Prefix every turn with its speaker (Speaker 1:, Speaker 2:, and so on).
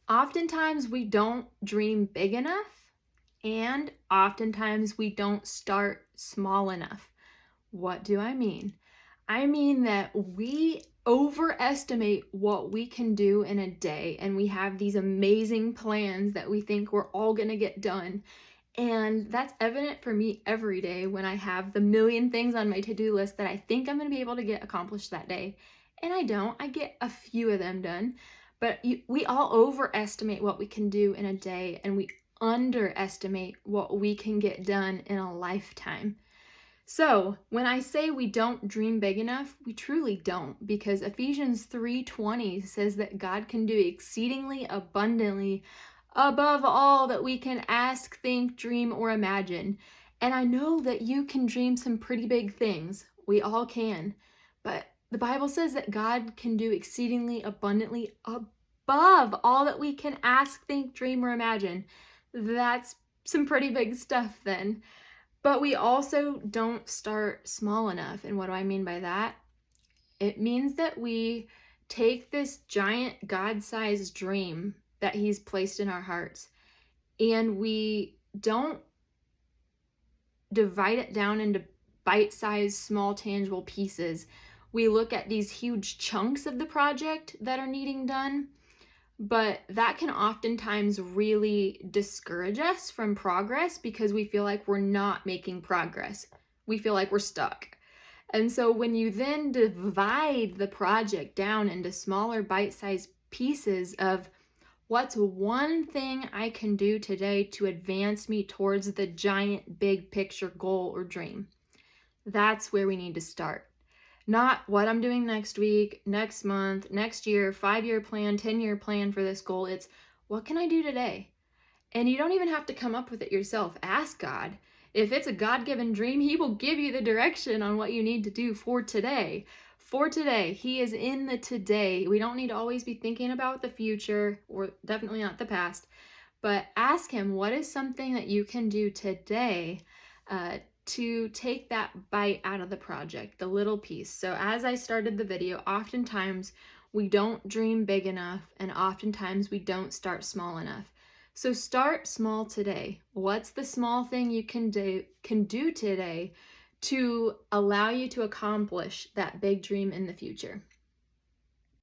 Speaker 1: Oftentimes we don't dream big enough, and oftentimes we don't start small enough. What do I mean? I mean that we overestimate what we can do in a day, and we have these amazing plans that we think we're all going to get done. And that's evident for me every day when I have the million things on my to-do list that I think I'm going to be able to get accomplished that day. And I don't. I get a few of them done. But we all overestimate what we can do in a day, and we underestimate what we can get done in a lifetime. So when I say we don't dream big enough, we truly don't, because Ephesians 3:20 says that God can do exceedingly abundantly above all that we can ask, think, dream, or imagine. And I know that you can dream some pretty big things. We all can. But the Bible says that God can do exceedingly abundantly above all that we can ask, think, dream, or imagine. That's some pretty big stuff then. But we also don't start small enough. And what do I mean by that? It means that we take this giant God-sized dream that He's placed in our hearts, and we don't divide it down into bite-sized, small, tangible pieces. We look at these huge chunks of the project that are needing done, but that can oftentimes really discourage us from progress because we feel like we're not making progress. We feel like we're stuck. And so when you then divide the project down into smaller bite-sized pieces of what's one thing I can do today to advance me towards the giant big picture goal or dream, that's where we need to start. Not what I'm doing next week, next month, next year, 5-year plan, 10-year plan for this goal. It's what can I do today? And you don't even have to come up with it yourself. Ask God. If it's a God-given dream, He will give you the direction on what you need to do for today. For today, He is in the today. We don't need to always be thinking about the future, or definitely not the past, but ask Him, what is something that you can do today to take that bite out of the project, the little piece. So as I started the video, oftentimes we don't dream big enough, and oftentimes we don't start small enough. So start small today. What's the small thing you can do today to allow you to accomplish that big dream in the future?